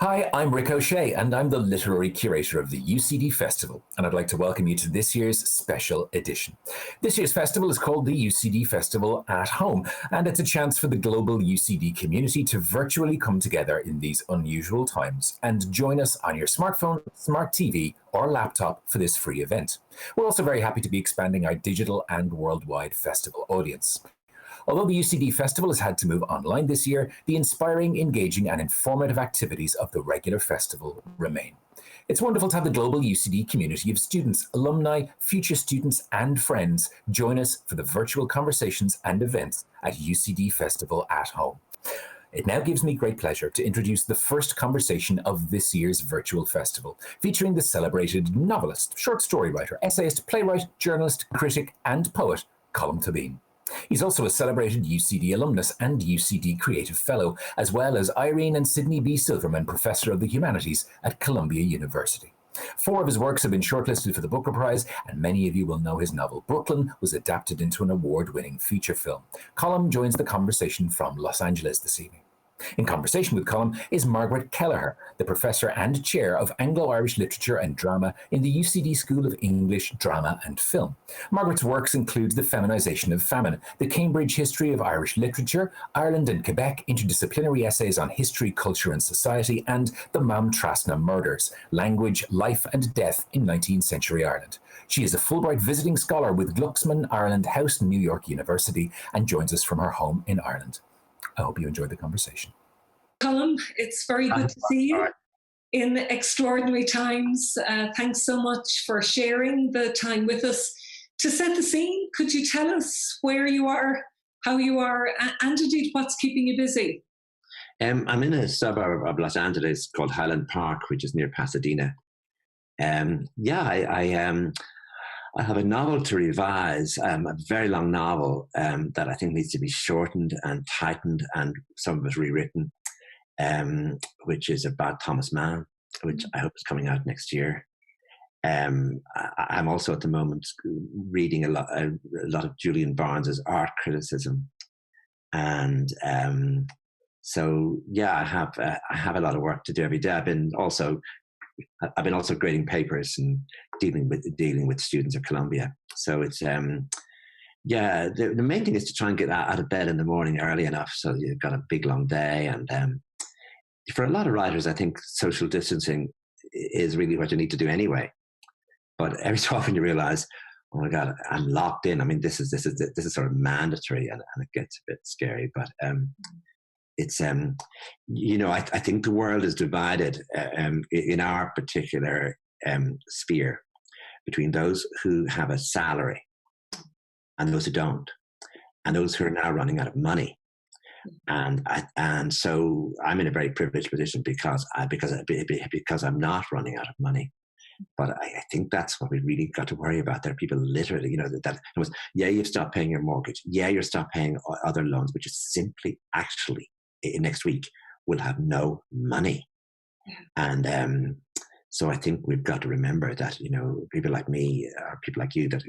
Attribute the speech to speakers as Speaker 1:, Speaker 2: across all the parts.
Speaker 1: Hi, I'm Rick O'Shea, and I'm the literary curator of the UCD Festival, and I'd like to welcome you to this year's special edition. This year's festival is called the UCD Festival at Home, and it's a chance for the global UCD community to virtually come together in these unusual times and join us on your smartphone, smart TV, or laptop for this free event. We're also very happy to be expanding our digital and worldwide festival audience. Although the UCD Festival has had to move online this year, the inspiring, engaging and informative activities of the regular festival remain. It's wonderful to have the global UCD community of students, alumni, future students and friends join us for the virtual conversations and events at UCD Festival at Home. It now gives me great pleasure to introduce the first conversation of this year's virtual festival, featuring the celebrated novelist, short story writer, essayist, playwright, journalist, critic and poet, Colm Tóibín. He's also a celebrated UCD alumnus and UCD Creative Fellow, as well as Irene and Sydney B. Silverman Professor of the Humanities at Columbia University. 4 of his works have been shortlisted for the Booker Prize, and many of you will know his novel Brooklyn was adapted into an award-winning feature film. Colm joins the conversation from Los Angeles this evening. In conversation with Colm is Margaret Kelleher, the Professor and Chair of Anglo-Irish Literature and Drama in the UCD School of English, Drama and Film. Margaret's works include The Feminisation of Famine, The Cambridge History of Irish Literature, Ireland and Quebec, Interdisciplinary Essays on History, Culture and Society, and The Mam Trasna Murders, Language, Life and Death in 19th Century Ireland. She is a Fulbright visiting scholar with Glucksman Ireland House, New York University, and joins us from her home in Ireland. I hope you enjoyed the conversation.
Speaker 2: Colm, it's very good to see you in extraordinary times. Thanks so much for sharing the time with us. To set the scene, could you tell us where you are, how you are, and indeed what's keeping you busy?
Speaker 3: I'm in a suburb of Los Angeles called Highland Park, which is near Pasadena. I have a novel to revise, a very long novel that I think needs to be shortened and tightened, and some of it rewritten, which is about Thomas Mann, which I hope is coming out next year. I'm also at the moment reading a lot of Julian Barnes's art criticism, and I have a lot of work to do every day. I've been also grading papers and dealing with students at Columbia. So it's the main thing is to try and get out of bed in the morning early enough so you've got a big long day. And for a lot of writers, I think social distancing is really what you need to do anyway. But every so often you realize, oh my God, I'm locked in. I mean, this is sort of mandatory, and it gets a bit scary. But it's I think the world is divided in our particular sphere between those who have a salary and those who don't, and those who are now running out of money. And so I'm in a very privileged position because I'm not running out of money. But I think that's what we really got to worry about. There are people literally, you've stopped paying your mortgage. Yeah, you're stopped paying other loans, but you simply actually next week will have no money. And so I think we've got to remember that, people like me or people like you that,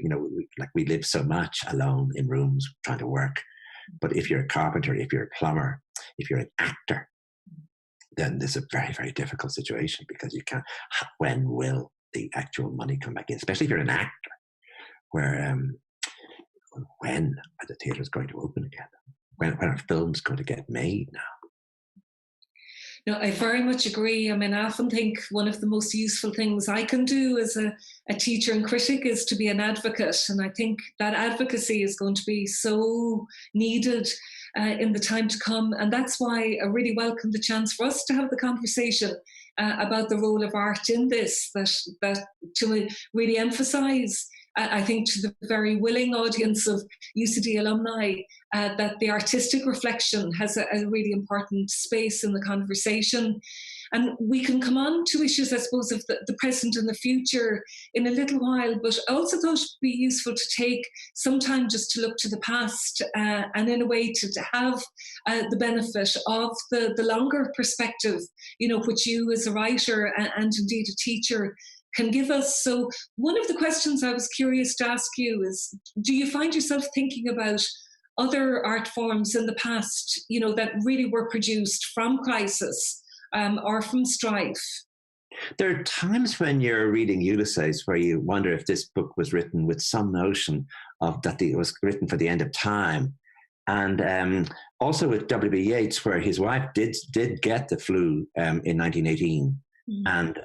Speaker 3: we live so much alone in rooms trying to work. But if you're a carpenter, if you're a plumber, if you're an actor, then this is a very, very difficult situation because you can't, when will the actual money come back in? Especially if you're an actor, where when are the theatres going to open again? When are films going to get made now?
Speaker 2: No, I very much agree. I mean, I often think one of the most useful things I can do as a teacher and critic is to be an advocate. And I think that advocacy is going to be so needed in the time to come. And that's why I really welcome the chance for us to have the conversation about the role of art in this, that to really emphasise, I think, to the very willing audience of UCD alumni, that the artistic reflection has a really important space in the conversation. And we can come on to issues, I suppose, of the present and the future in a little while, but I also thought it would be useful to take some time just to look to the past and in a way to have the benefit of the longer perspective, which you as a writer and indeed a teacher can give us. So one of the questions I was curious to ask you is, do you find yourself thinking about other art forms in the past, that really were produced from crisis or from strife.
Speaker 3: There are times when you're reading Ulysses where you wonder if this book was written with some notion of that it was written for the end of time. And also with W.B. Yeats, where his wife did get the flu in 1918. And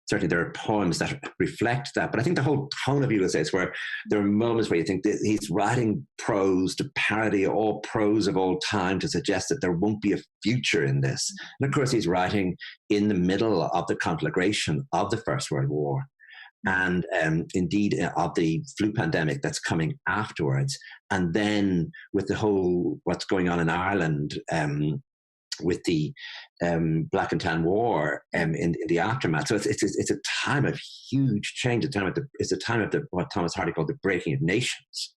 Speaker 3: certainly there are poems that reflect that. But I think the whole tone of Ulysses, where there are moments where you think that he's writing prose to parody all prose of all time, to suggest that there won't be a future in this. And of course, he's writing in the middle of the conflagration of the First World War. And indeed of the flu pandemic that's coming afterwards. And then with the whole, what's going on in Ireland, with the Black and Tan War in the aftermath. So it's a time of huge change. It's a time of what Thomas Hardy called the breaking of nations.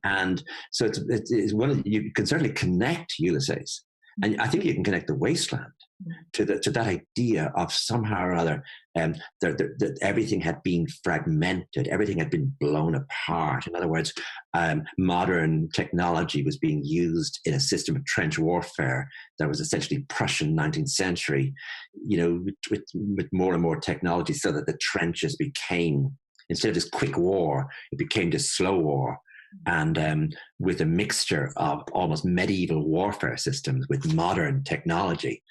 Speaker 3: And so it's one of, you can certainly connect Ulysses, and I think you can connect The Wasteland to that idea of somehow or other that everything had been fragmented, everything had been blown apart. In other words, modern technology was being used in a system of trench warfare that was essentially Prussian 19th century, with more and more technology, so that the trenches became, instead of this quick war, it became this slow war. And with a mixture of almost medieval warfare systems with modern technology,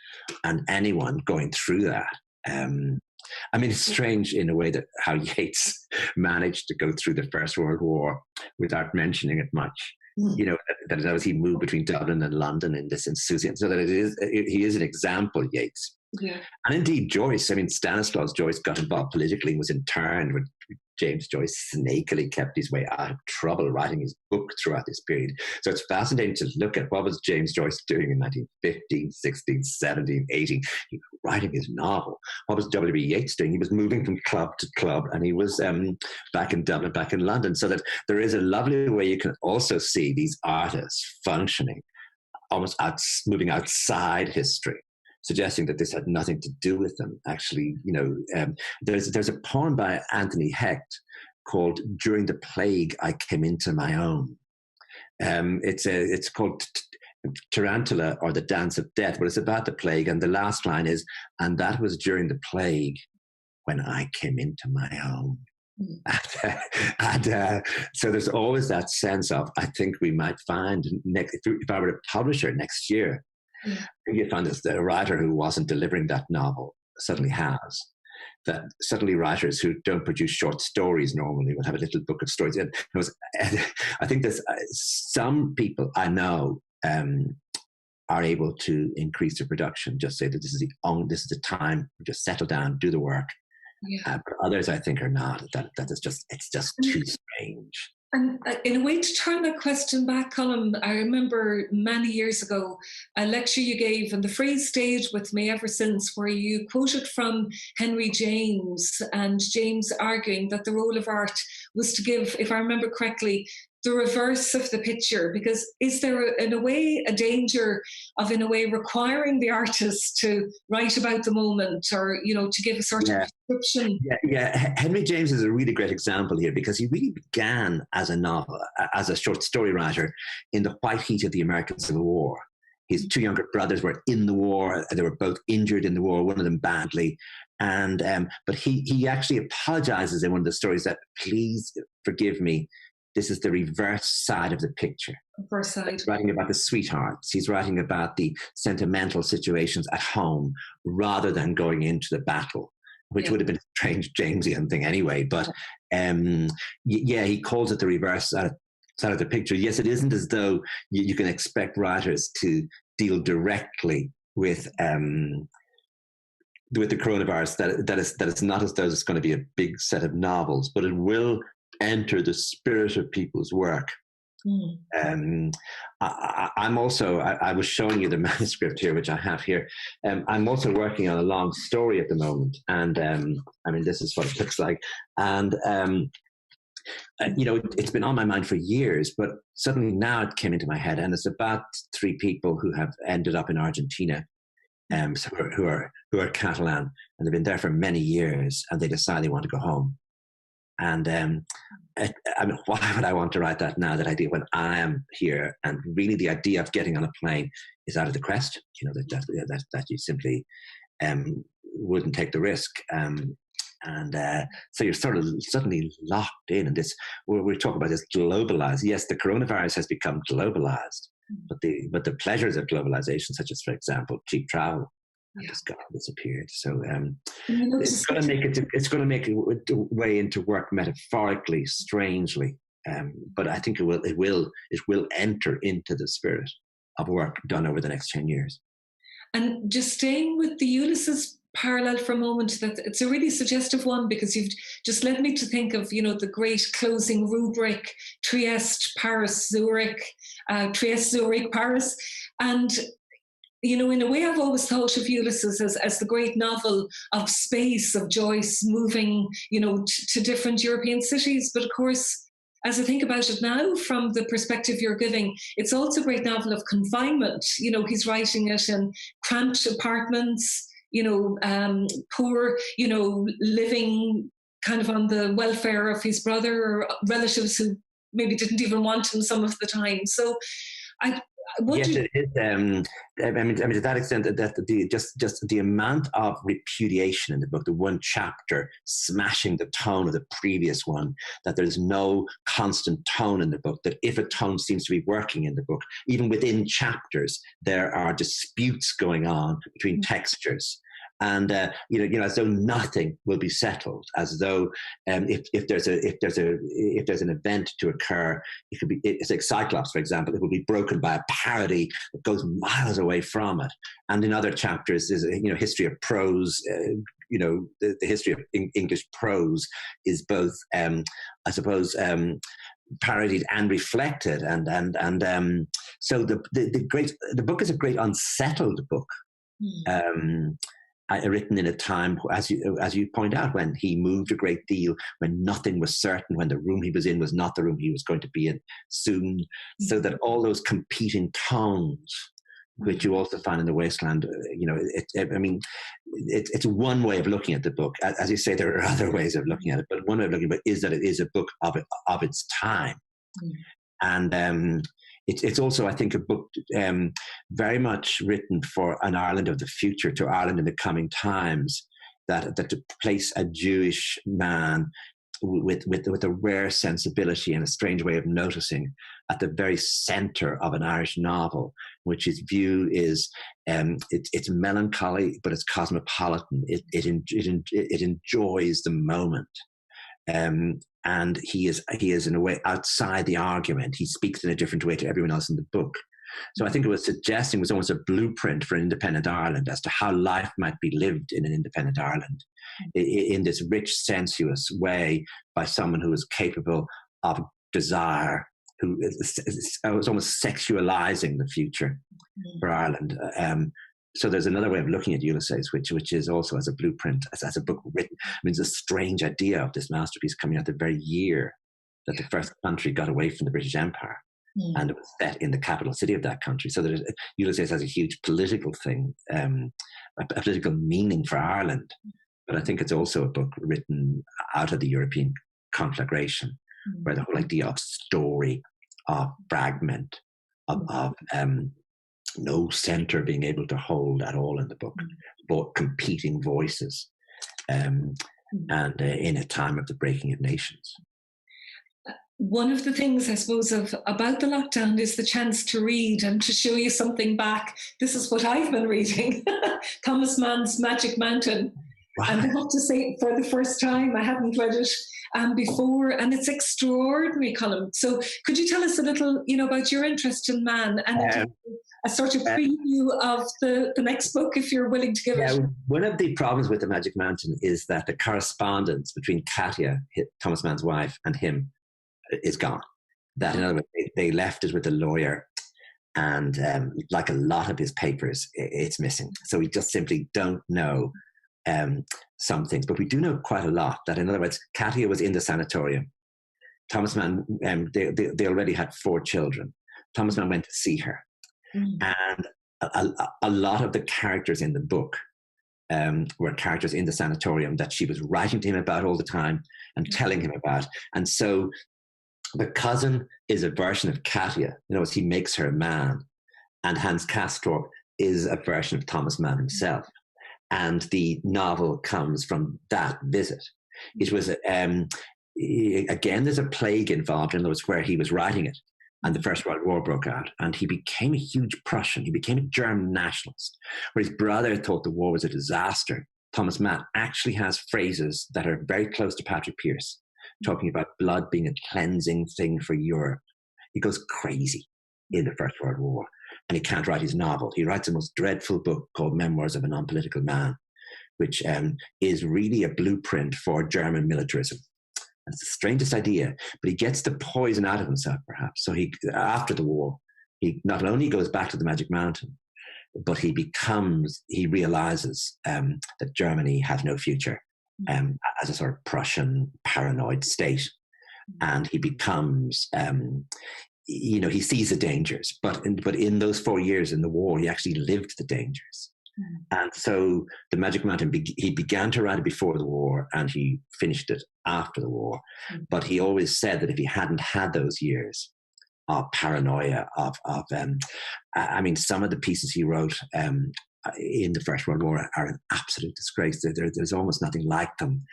Speaker 3: and anyone going through that. I mean, it's strange in a way that how Yeats managed to go through the First World War without mentioning it much. That as he moved between Dublin and London in this enthusiasm, so that he is an example, Yeats.
Speaker 2: Yeah.
Speaker 3: And indeed, Joyce, I mean, Stanislaus Joyce got involved politically and was interned when James Joyce snakily kept his way out of trouble writing his book throughout this period. So it's fascinating to look at what was James Joyce doing in 1915, 16, 17, 18. He was writing his novel. What was W.B. Yeats doing? He was moving from club to club, and he was back in Dublin, back in London. So that there is a lovely way you can also see these artists functioning, almost moving outside history, suggesting that this had nothing to do with them. Actually, there's a poem by Anthony Hecht called "During the Plague I Came Into My Own." It's called Tarantula, or the Dance of Death, but it's about the plague, and the last line is, "And that was during the plague when I came into my own." And so there's always that sense of, I think we might find, if I were a publisher next year, you find that a writer who wasn't delivering that novel suddenly has. That suddenly writers who don't produce short stories normally will have a little book of stories. And I think there's some people I know are able to increase their production, just say that this is the time, just settle down, do the work. Yeah. But others, I think, are not. It's just too strange.
Speaker 2: And in a way to turn that question back, Colm, I remember many years ago a lecture you gave, and the phrase stayed with me ever since, where you quoted from Henry James, and James arguing that the role of art was to give, if I remember correctly, the reverse of the picture. Because is there in a way a danger of in a way requiring the artist to write about the moment, or to give a sort of description?
Speaker 3: Yeah. Henry James is a really great example here, because he really began as a short story writer in the white heat of the American Civil War. His two younger brothers were in the war. They were both injured in the war, one of them badly. And but he actually apologizes in one of the stories that, "Please forgive me, this is the reverse side of the picture."
Speaker 2: Reverse side.
Speaker 3: He's writing about the sweethearts. He's writing about the sentimental situations at home, rather than going into the battle, which would have been a strange Jamesian thing anyway. But he calls it the reverse side of the picture. Yes, it isn't as though you can expect writers to deal directly with the coronavirus. That it's not as though it's going to be a big set of novels, but it will enter the spirit of people's work. I'm also, I was showing you the manuscript here, which I have here. I'm also working on a long story at the moment, and I mean, this is what it looks like. And it's been on my mind for years, but suddenly now it came into my head, and it's about three people who have ended up in Argentina, who are Catalan, and they've been there for many years, and they decide they want to go home. And I mean, why would I want to write that now, that idea, when I am here? And really the idea of getting on a plane is out of the question, that you simply wouldn't take the risk. So you're sort of suddenly locked in this. We're talking about this globalized. Yes, the coronavirus has become globalized, but the pleasures of globalization, such as, for example, cheap travel, have just gone disappeared. So it's going to make its way into work metaphorically, strangely. But I think it will enter into the spirit of work done over the next 10 years.
Speaker 2: And just staying with the Ulysses parallel for a moment, that it's a really suggestive one, because you've just led me to think of, the great closing rubric, Trieste, Paris, Zurich, Paris. And, in a way, I've always thought of Ulysses as the great novel of space, of Joyce moving, to different European cities. But of course, as I think about it now, from the perspective you're giving, it's also a great novel of confinement. He's writing it in cramped apartments, poor, living kind of on the welfare of his brother or relatives who maybe didn't even want him some of the time. So
Speaker 3: yes, it is. To that extent, that just the amount of repudiation in the book, the one chapter smashing the tone of the previous one, that there's no constant tone in the book, that if a tone seems to be working in the book, even within chapters, there are disputes going on between textures. And as though nothing will be settled, as though if there's an event to occur, it could be, it's like Cyclops, for example, it will be broken by a parody that goes miles away from it. And in other chapters, there's history of prose. The history of English prose is both, I suppose, parodied and reflected, so the book is a great unsettled book. Written in a time, as you point out, when he moved a great deal, when nothing was certain, when the room he was in was not the room he was going to be in soon, so that all those competing tones, which you also find in The Wasteland, it's one way of looking at the book. As you say, there are other ways of looking at it, but one way of looking at it is that it is a book of its time. And it's also, I think, a book very much written for an Ireland of the future, to Ireland in the coming times, that to place a Jewish man with a rare sensibility and a strange way of noticing at the very center of an Irish novel, which his view is it's melancholy, but it's cosmopolitan. It enjoys the moment. And he is in a way outside the argument. He speaks in a different way to everyone else in the book. So I think it was almost a blueprint for an independent Ireland as to how life might be lived in an independent Ireland, in this rich, sensuous way, by someone who is capable of desire, who is almost sexualizing the future for Ireland. So there's another way of looking at Ulysses, which is also as a blueprint, as a book written. I mean, it's a strange idea of this masterpiece coming out the very year that the first country got away from the British Empire, and it was set in the capital city of that country. So Ulysses has a huge political thing, a political meaning for Ireland. But I think it's also a book written out of the European conflagration, where the whole idea of story, of fragment, of no center being able to hold at all in the book, but competing voices, and in a time of the breaking of nations.
Speaker 2: One of the things, I suppose, about the lockdown is the chance to read and to show you something back. This is what I've been reading, Thomas Mann's Magic Mountain. Wow. And I have to say, for the first time, I hadn't read it before, and it's extraordinary, Colm. So could you tell us a little, about your interest in Mann, and a sort of preview of the next book, if you're willing to give it?
Speaker 3: One of the problems with The Magic Mountain is that the correspondence between Katia, Thomas Mann's wife, and him is gone. That, in other words, they left it with a lawyer, and like a lot of his papers, it's missing. So we just simply don't know some things, but we do know quite a lot. That, in other words, Katia was in the sanatorium. Thomas Mann, they already had 4 children. Thomas Mann went to see her. And a lot of the characters in the book were characters in the sanatorium that she was writing to him about all the time and telling him about. And so the cousin is a version of Katia, he makes her a man. And Hans Castorp is a version of Thomas Mann himself. And the novel comes from that visit. It was, again, there's a plague involved, in other words, where he was writing it, and the First World War broke out, and he became a huge Prussian. He became a German nationalist, where his brother thought the war was a disaster. Thomas Mann actually has phrases that are very close to Patrick Pearse, talking about blood being a cleansing thing for Europe. He goes crazy in the First World War, and he can't write his novel. He writes a most dreadful book called Memoirs of a Non-Political Man, which is really a blueprint for German militarism. It's the strangest idea, but he gets the poison out of himself, perhaps. So he, after the war, he not only goes back to the Magic Mountain, but he realizes that Germany has no future as a sort of Prussian paranoid state. And he becomes, he sees the dangers, but in those 4 years in the war, he actually lived the dangers. And so the Magic Mountain, he began to write it before the war, and he finished it after the war. But he always said that if he hadn't had those years of paranoia, some of the pieces he wrote in the First World War are an absolute disgrace. There's almost nothing like them,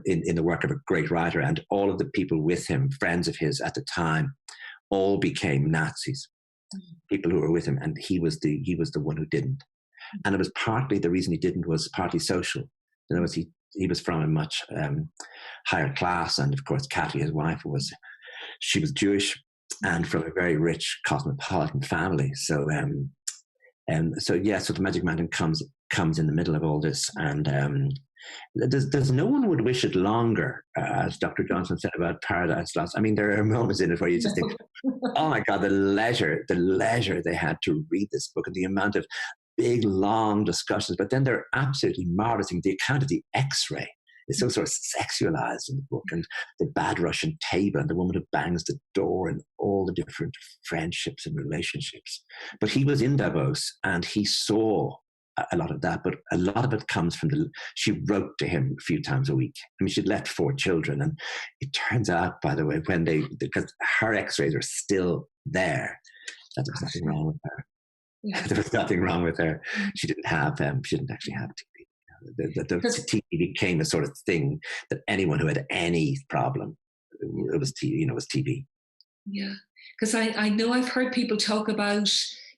Speaker 3: in the work of a great writer. And all of the people with him, friends of his at the time, all became Nazis. People who were with him, and he was the one who didn't. And it was partly, the reason he didn't was partly social. In other words, he was from a much higher class, and of course, Kathy, his wife, was Jewish and from a very rich cosmopolitan family. So the Magic Mountain comes in the middle of all this, and there's no one would wish it longer, as Dr. Johnson said about Paradise Lost. I mean, there are moments in it where you just think, oh my God, the leisure they had to read this book, and the amount of big, long discussions. But then they're absolutely marvelous. The account of the X-ray is so sort of sexualized in the book, and the bad Russian table, and the woman who bangs the door, and all the different friendships and relationships. But he was in Davos, and he saw a lot of that, but a lot of it comes from she wrote to him a few times a week. I mean, she'd left 4 children, and it turns out, by the way, because her X-rays are still there, that there was nothing wrong with her. Yeah. There was nothing wrong with her. She didn't actually have TB. The TB became a sort of thing that anyone who had any problem, it was TB.
Speaker 2: Yeah, because I know I've heard people talk about,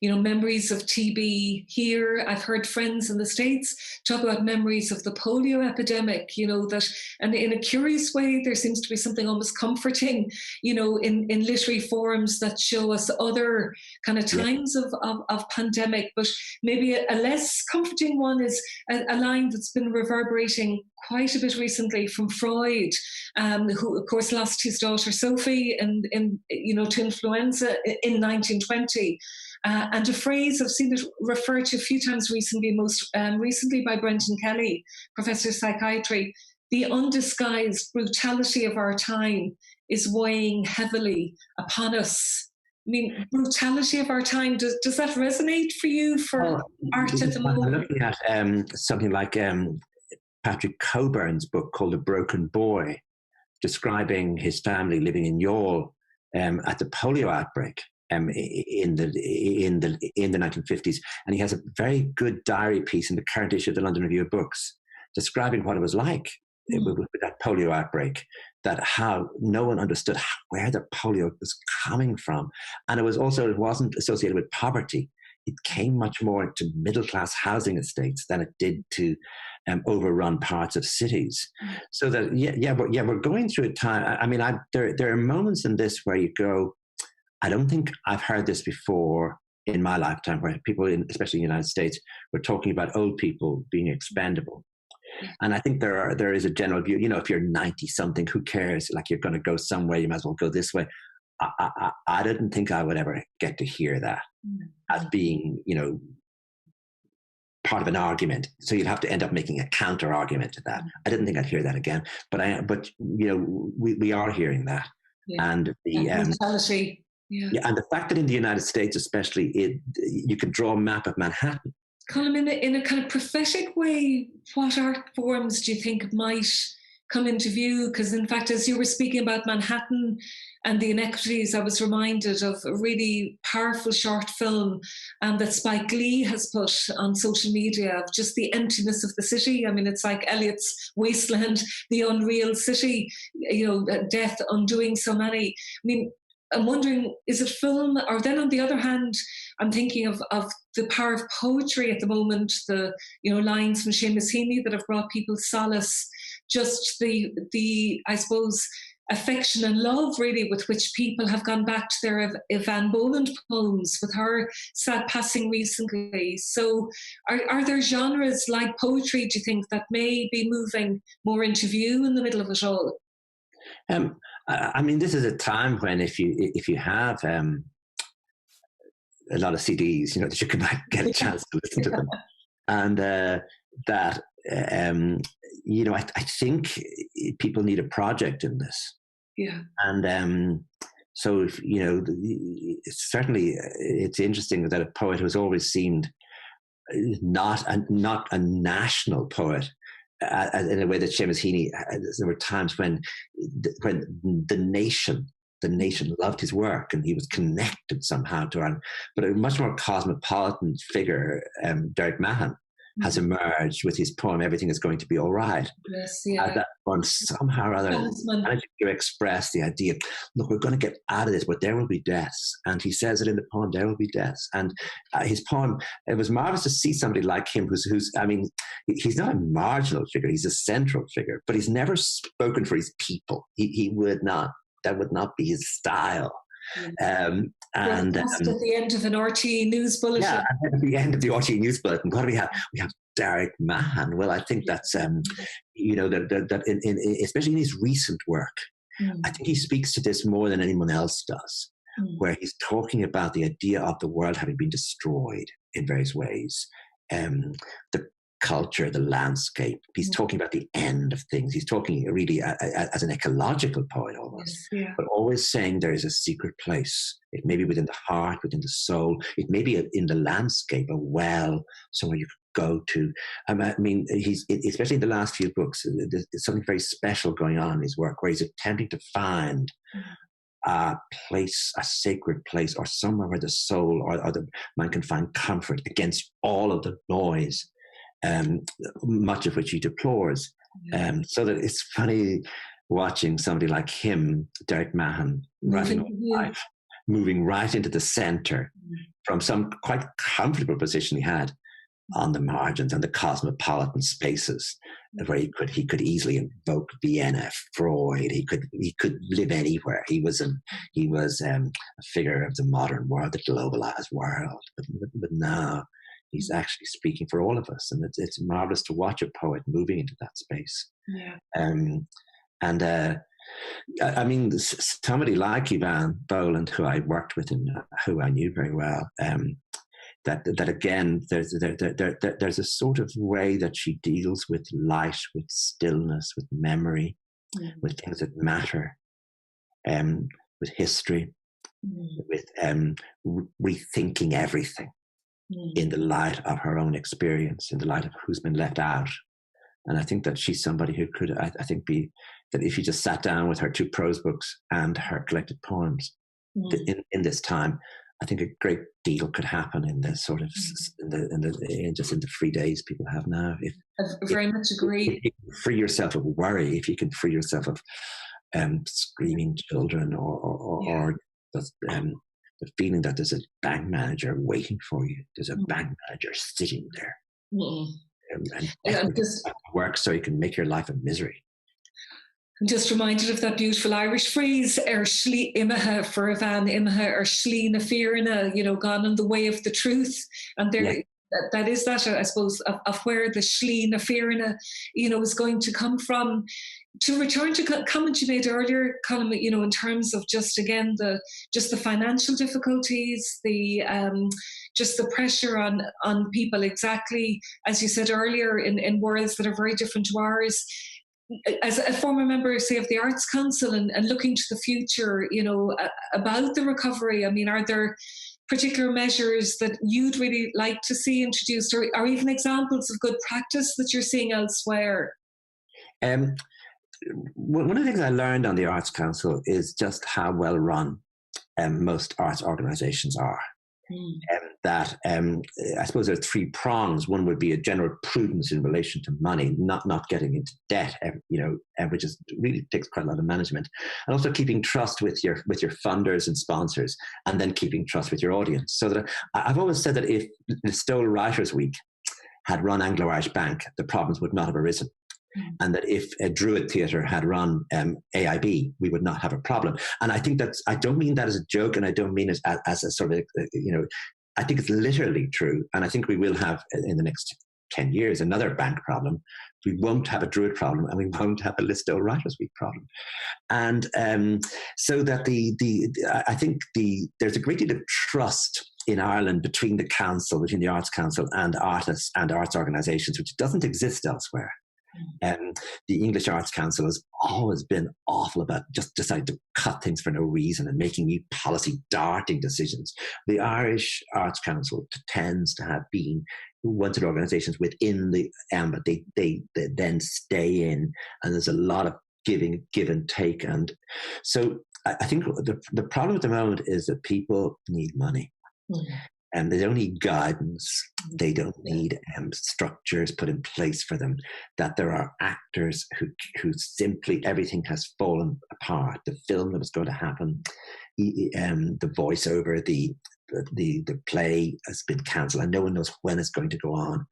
Speaker 2: memories of TB here. I've heard friends in the States talk about memories of the polio epidemic, that, and in a curious way, there seems to be something almost comforting, in literary forms that show us other kind of times of pandemic. But maybe a less comforting one is a line that's been reverberating quite a bit recently from Freud, who of course lost his daughter Sophie to influenza in 1920. And a phrase I've seen it referred to a few times recently, most recently by Brenton Kelly, Professor of Psychiatry. The undisguised brutality of our time is weighing heavily upon us. I mean, brutality of our time, does that resonate for you for art at the moment?
Speaker 3: I'm looking at something like Patrick Coburn's book called A Broken Boy, describing his family living in Youghal at the polio outbreak. In the 1950s, and he has a very good diary piece in the current issue of the London Review of Books describing what it was like with that polio outbreak, that how no one understood where the polio was coming from, and it wasn't associated with poverty. It came much more to middle-class housing estates than it did to overrun parts of cities. So that we're going through a time. I mean, there are moments in this where you go, I don't think I've heard this before in my lifetime, where people, especially in the United States, were talking about old people being expendable. And I think there is a general view, if you're 90-something, who cares? Like, you're going to go somewhere, you might as well go this way. I didn't think I would ever get to hear that as being, part of an argument. So you'd have to end up making a counter argument to that. I didn't think I'd hear that again, but we are hearing that. Yeah. And the
Speaker 2: brutality.
Speaker 3: Yeah, and the fact that in the United States, especially, you could draw a map of Manhattan.
Speaker 2: Colm, in a kind of prophetic way, what art forms do you think might come into view? Because in fact, as you were speaking about Manhattan, and the inequities, I was reminded of a really powerful short film that Spike Lee has put on social media of just the emptiness of the city. I mean, it's like Eliot's Wasteland, the unreal city, death undoing so many. I mean, I'm wondering, is it film? Or then on the other hand, I'm thinking of the power of poetry at the moment, the lines from Seamus Heaney that have brought people solace, just the I suppose, affection and love really with which people have gone back to their Evan Boland poems with her sad passing recently. So are there genres like poetry, do you think, that may be moving more into view in the middle of it all?
Speaker 3: I mean, this is a time when if you have a lot of CDs, that you can get a chance to listen to them, and I think people need a project in this.
Speaker 2: Yeah.
Speaker 3: And so certainly it's interesting that a poet who's always seemed not a national poet. In a way that Seamus Heaney, there were times when the nation loved his work and he was connected somehow to Ireland. But a much more cosmopolitan figure, Derek Mahon, has emerged with his poem "Everything Is Going to Be All Right."
Speaker 2: Yes, yeah.
Speaker 3: That one somehow or other managed to express the idea, look, we're going to get out of this, but there will be deaths. And he says it in the poem, there will be deaths. And his poem, it was marvelous to see somebody like him who's I mean, he's not a marginal figure, he's a central figure, but he's never spoken for his people. He would not, that would not be his style.
Speaker 2: And at the end of an RTE News Bulletin.
Speaker 3: Yeah, at the end of the RTE News Bulletin, what do we have? We have Derek Mahon. Well, I think that's that especially in his recent work, I think he speaks to this more than anyone else does, where he's talking about the idea of the world having been destroyed in various ways, the culture, the landscape. He's talking about the end of things. He's talking really as an ecological poet almost, but always saying there is a secret place. It may be within the heart, within the soul. It may be in the landscape, a well, somewhere you could go to. I mean, he's, especially in the last few books, there's something very special going on in his work where he's attempting to find a place, a sacred place, or somewhere where the soul or the man can find comfort against all of the noise, much of which he deplores. So that it's funny watching somebody like him, Derek Mahon, moving right into the center from some quite comfortable position he had on the margins and the cosmopolitan spaces where he could easily invoke Vienna, Freud. He could live anywhere. He was a figure of the modern world, the globalized world. But now he's actually speaking for all of us, and it's marvelous to watch a poet moving into that space. I mean, somebody like Evan Boland, who I worked with and who I knew very well, that again, there's a sort of way that she deals with light, with stillness, with memory, with things that matter, with history, with rethinking everything in the light of her own experience, in the light of who's been left out. And I think that she's somebody who could, I think, be that if you just sat down with her 2 prose books and her collected poems in this time, I think a great deal could happen in the sort of in the free days people have now.
Speaker 2: I very much agree.
Speaker 3: If you can free yourself of worry, if you can free yourself of screaming children, or the feeling that there's a bank manager waiting for you, there's a bank manager sitting there, and just work so you can make your life a misery.
Speaker 2: I'm just reminded of that beautiful Irish phrase, slí imethe for Evan imethe, slí na fearna, gone on the way of the truth. And there, that is that, I suppose, of where the slí na fearna, is going to come from. To return to a comment you made earlier, Colm, in terms of just again the financial difficulties, just the pressure on people, exactly as you said earlier, in worlds that are very different to ours. As a former member, say, of the Arts Council and looking to the future, about the recovery, I mean, are there particular measures that you'd really like to see introduced, or even examples of good practice that you're seeing elsewhere?
Speaker 3: one of the things I learned on the Arts Council is just how well run most arts organisations are. I suppose there are three prongs. One would be a general prudence in relation to money, not getting into debt, which really takes quite a lot of management, and also keeping trust with your funders and sponsors, and then keeping trust with your audience. So that I've always said that if the Stoll Writers' Week had run Anglo-Irish Bank, the problems would not have arisen. And that if a Druid Theatre had run AIB, we would not have a problem. And I think I don't mean that as a joke, and I don't mean it as a sort of, I think it's literally true. And I think we will have, in the next 10 years, another bank problem. We won't have a Druid problem, and we won't have a Listo Writers' Week problem. And so that I think there's a great deal of trust in Ireland between the council, between the Arts Council and artists and arts organisations, which doesn't exist elsewhere. The English Arts Council has always been awful about just deciding to cut things for no reason and making new policy darting decisions. The Irish Arts Council tends to have been wanted organisations within the ambit. They then stay in, and there's a lot of give and take. And so I think the problem at the moment is that people need money. And they don't need guidance. They don't need structures put in place for them. That there are actors who simply, everything has fallen apart. The film that was going to happen, the voiceover, the play has been cancelled, and no one knows when it's going to go on.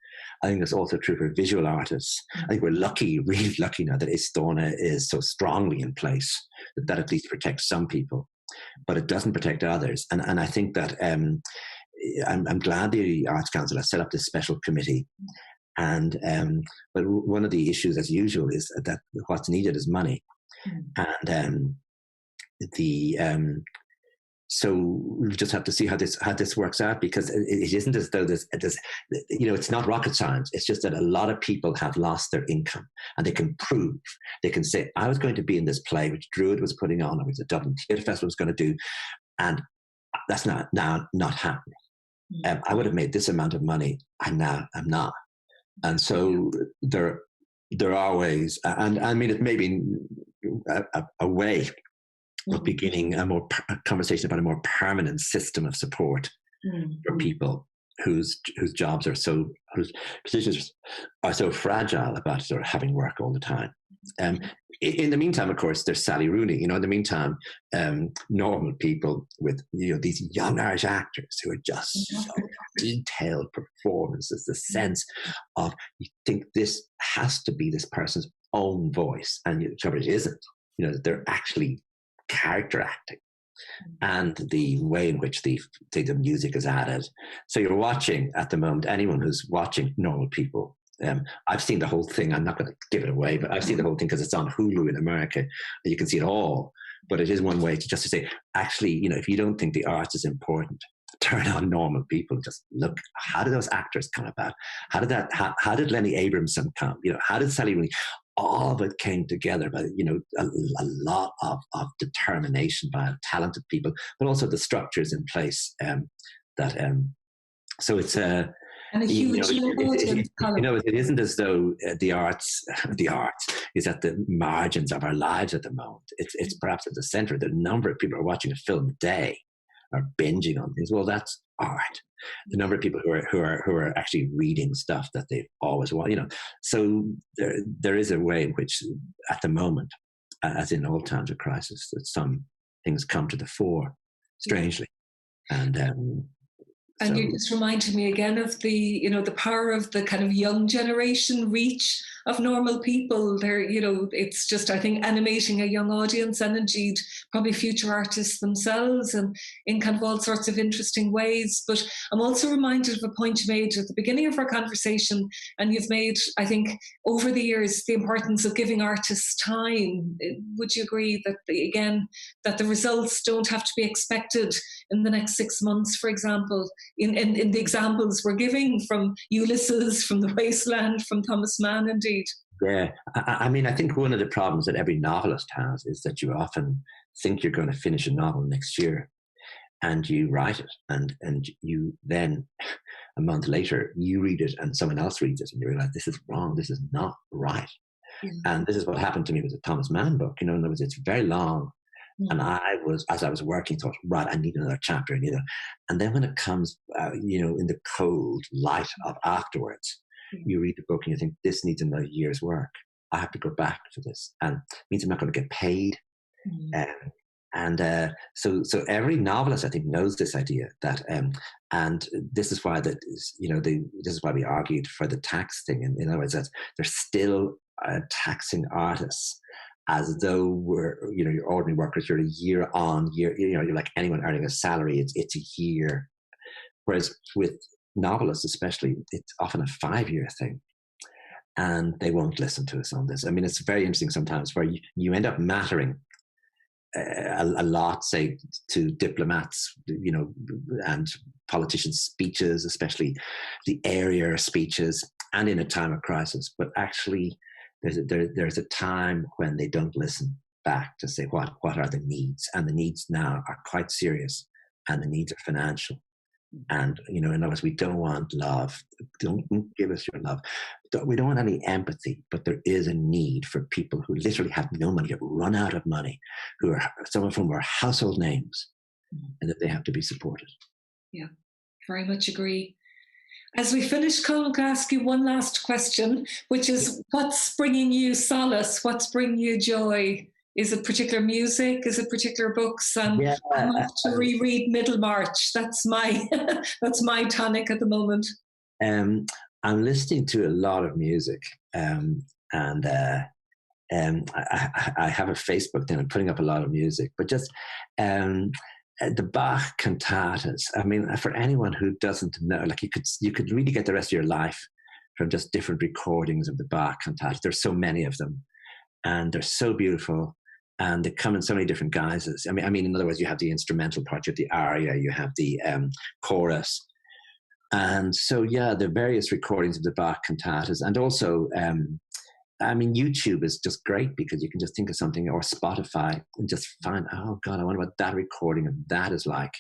Speaker 3: I think that's also true for visual artists. I think we're lucky, really lucky now, that Istóna is so strongly in place that at least protects some people, but it doesn't protect others. And I think that I'm glad the Arts Council has set up this special committee. And but one of the issues, as usual, is that what's needed is money. And so we just have to see how this works out, because it isn't as though there's it's not rocket science. It's just that a lot of people have lost their income, and they can prove, they can say, I was going to be in this play which Druid was putting on, or which the Dublin Theatre Festival was going to do, and that's not happening. I would have made this amount of money, and now I'm not. And so there are ways, and I mean, it may be a way of beginning a conversation about a more permanent system of support for people whose jobs are whose positions are so fragile about sort of having work all the time. In the meantime, of course, there's Sally Rooney. In the meantime, normal people with these young Irish actors who are just so detailed performances. The sense of, you think this has to be this person's own voice, and it isn't. That they're actually character acting, and the way in which the music is added. So you're watching at the moment, anyone who's watching normal people. I've seen the whole thing. I'm not going to give it away, but I've seen the whole thing because it's on Hulu in America, and you can see it all. But it is one way to say, actually, if you don't think the arts is important, turn on normal people. Just look, how did those actors come about? How did Lenny Abramson come? How did Sally Rooney? All of it came together by a lot of determination by talented people, but also the structures in place. So it's
Speaker 2: and a huge
Speaker 3: it isn't as though the arts is at the margins of our lives at the moment. It's perhaps at the center. The number of people who are watching a film a day, are binging on things. Well, that's art. The number of people who are actually reading stuff that they've always wanted. So there is a way in which, at the moment, as in all times of crisis, that some things come to the fore, strangely,
Speaker 2: and you just reminded me again of the power of the kind of young generation reach of normal people. It's just, I think, animating a young audience, and indeed probably future artists themselves, and in kind of all sorts of interesting ways. But I'm also reminded of a point you made at the beginning of our conversation, and you've made, I think, over the years, the importance of giving artists time. Would you agree that the results don't have to be expected in the next 6 months, for example, in the examples we're giving from Ulysses, from The Wasteland, from Thomas Mann, indeed?
Speaker 3: Yeah, I mean, I think one of the problems that every novelist has is that you often think you're going to finish a novel next year, and you write it, and you then, a month later, you read it and someone else reads it, and you realize, this is wrong, this is not right. And this is what happened to me with the Thomas Mann book. In other words, it's very long. And as I was working, thought, right, I need another chapter. And then when it comes, in the cold light of afterwards, you read the book and you think, this needs another year's work. I have to go back to this. And it means I'm not going to get paid. So every novelist, I think, knows this idea that, and this is why this is why we argued for the tax thing. In other words, that they're still taxing artists as though your ordinary workers. You're a year on year. You're like anyone earning a salary. It's a year, whereas with novelists, especially, it's often a 5-year thing. And they won't listen to us on this. I mean, it's very interesting sometimes where you end up mattering a lot, say, to diplomats, and politicians' speeches, especially the area speeches, and in a time of crisis. But actually, there's a time when they don't listen back to say what are the needs, and the needs now are quite serious, and the needs are financial. And, in other words, we don't want love. Don't give us your love. We don't want any empathy, but there is a need for people who literally have no money, have run out of money, some of whom are household names, and that they have to be supported.
Speaker 2: Yeah, very much agree. As we finish, Colm, I'll ask you one last question, which is, what's bringing you solace? What's bringing you joy? Is it particular music? Is it particular books? I'm off to reread Middlemarch. That's my tonic at the moment.
Speaker 3: I'm listening to a lot of music, and I have a Facebook thing. I'm putting up a lot of music, but just the Bach cantatas. I mean, for anyone who doesn't know, like you could really get the rest of your life from just different recordings of the Bach cantatas. There's so many of them, and they're so beautiful. And they come in so many different guises. I mean, in other words, you have the instrumental part, you have the aria, you have the chorus. And so, the various recordings of the Bach cantatas. And also, YouTube is just great because you can just think of something, or Spotify, and just find, oh God, I wonder what that recording of that is like.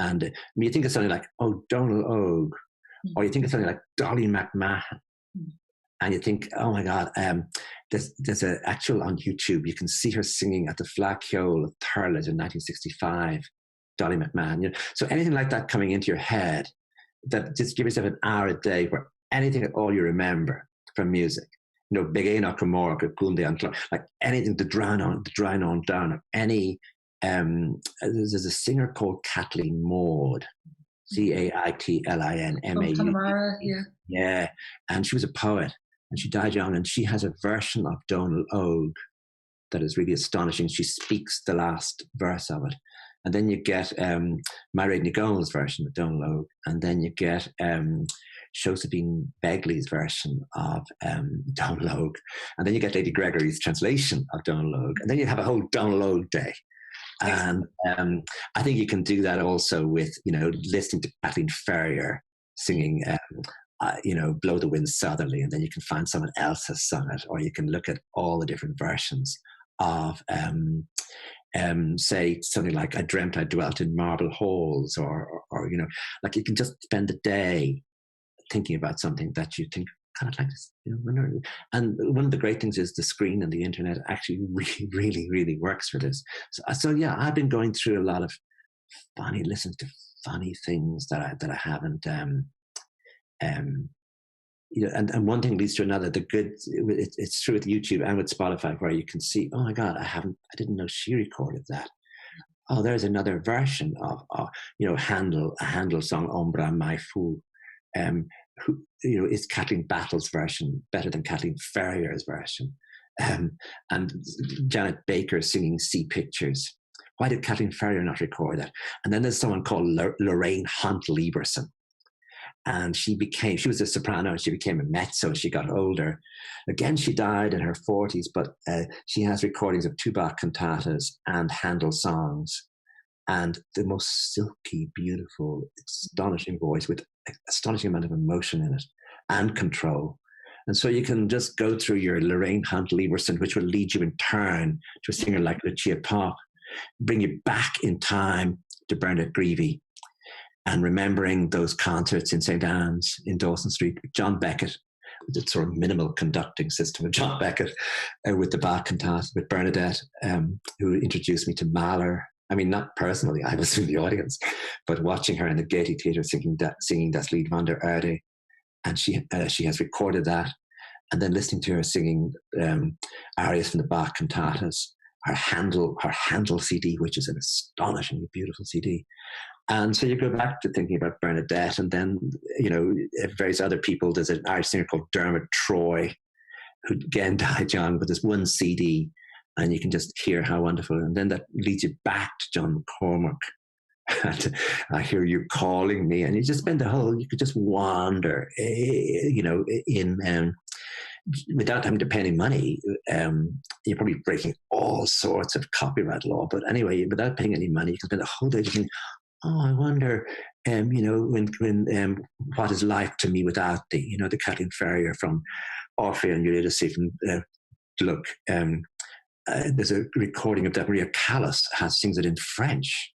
Speaker 3: And you think of something like, Donal Óg, or you think of something like Dolly McMahon. And you think, oh my God, there's an actual on YouTube. You can see her singing at the Flacciole of Thurles in 1965, Dolly McMahon. So anything like that coming into your head, that just give yourself an hour a day where anything at all you remember from music. Big Enoch Amorca, Gunde and like anything, the drown on down of any. There's a singer called Kathleen Maud, CAITLINMAUD. Yeah, and she was a poet. And she died young, and she has a version of Donal Óg that is really astonishing. She speaks the last verse of it. And then you get Mairead Nicola's version of Donal Óg, and then you get Josephine Begley's version of Donal Óg, and then you get Lady Gregory's translation of Donal Óg, and then you have a whole Donal Óg day. And I think you can do that also with, listening to Kathleen Ferrier singing Blow the Wind Southerly, and then you can find someone else has sung it, or you can look at all the different versions of say something like I Dreamt I Dwelt in Marble Halls, or like you can just spend the day thinking about something that you think kind of like this, and one of the great things is the screen and the internet actually really, really, really works for this. So I've been going through a lot of listening to funny things that I haven't and one thing leads to another. It's true with YouTube and with Spotify, where you can see, oh my God, I didn't know she recorded that. Oh, there's another version of Handel, a Handel song, Ombra Mai Fu. Is Kathleen Battle's version better than Kathleen Ferrier's version? And Janet Baker singing Sea Pictures. Why did Kathleen Ferrier not record that? And then there's someone called Lorraine Hunt Lieberson. And she was a soprano, and she became a mezzo as she got older. Again, she died in her 40s, but she has recordings of 2 Bach cantatas and Handel songs, and the most silky, beautiful, astonishing voice with an astonishing amount of emotion in it and control. And so you can just go through your Lorraine Hunt Lieberson, which will lead you in turn to a singer like Lucia Pop, bring you back in time to Bernadette Greevy, and remembering those concerts in St. Anne's in Dawson Street with John Beckett, the sort of minimal conducting system of John Beckett with the Bach cantata with Bernadette, who introduced me to Mahler. I mean, not personally, I was in the audience, but watching her in the Gaiety Theatre singing Das Lied von der Erde, and she has recorded that, and then listening to her singing arias from the Bach cantatas, her Handel CD, which is an astonishingly beautiful CD. And so you go back to thinking about Bernadette, and then, various other people. There's an Irish singer called Dermot Troy, who again died young, but there's one CD, and you can just hear how wonderful. And then that leads you back to John McCormack. And I hear you calling me, and you just spend you could just wander, without having to pay any money. You're probably breaking all sorts of copyright law, but anyway, without paying any money, you can spend a whole day thinking, oh, I wonder, when what is life to me without thee? The Kathleen Ferrier from Orpheus and Eurydice from Gluck. There's a recording of that. Maria Callas sings it in French.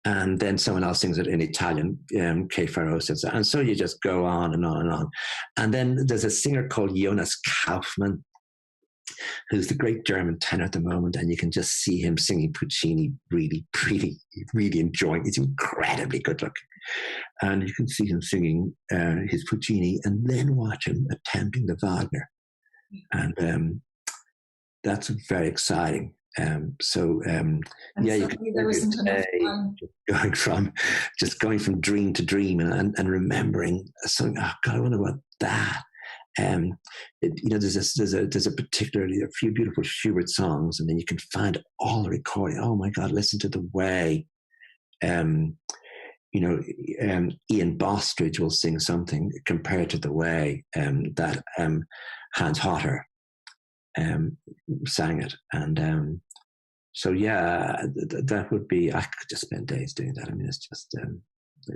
Speaker 3: And then someone else sings it in Italian, Kay Farrow says that. And so you just go on and on and on. And then there's a singer called Jonas Kaufmann, who's the great German tenor at the moment, and you can just see him singing Puccini, really, really, really enjoying. He's incredibly good looking. And you can see him singing his Puccini, and then watch him attempting the Wagner. And that's very exciting. You can going from dream to dream and remembering something. Oh God, I wonder about that. There's a few beautiful Schubert songs, and then you can find all the recording. Oh my God, listen to the way, Ian Bostridge will sing something compared to the way that Hans Hotter sang it. And that would be, I could just spend days doing that. I mean, it's just,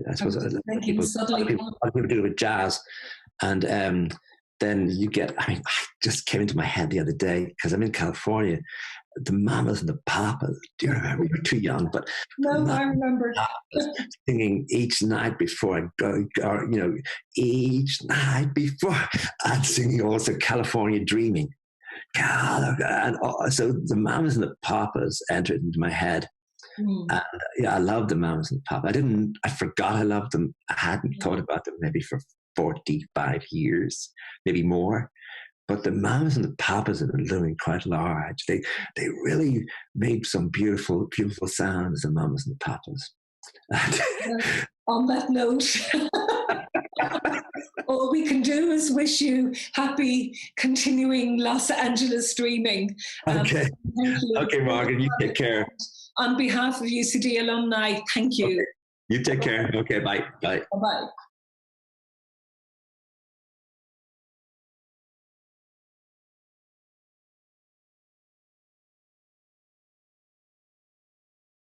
Speaker 3: I suppose a lot of people do it with jazz. And then you get, I just came into my head the other day, because I'm in California, the Mamas and the Papas. Do you remember? You were too young, but
Speaker 2: no, I remember
Speaker 3: singing each night before I go, or, each night before, and singing also California Dreaming. And so the Mamas and the Papas entered into my head. And I love the Mamas and the Papas. I forgot I loved them. I hadn't thought about them maybe for 45 years, maybe more. But the Mamas and the Papas have been looming quite large. They really made some beautiful, beautiful sounds, the Mamas and the Papas.
Speaker 2: On that note, all we can do is wish you happy continuing Los Angeles dreaming.
Speaker 3: Okay.
Speaker 2: Thank you.
Speaker 3: Okay, Margaret, you take care.
Speaker 2: On behalf of UCD alumni, thank you.
Speaker 3: Okay. You take care. Okay, bye. Bye.
Speaker 2: Bye-bye.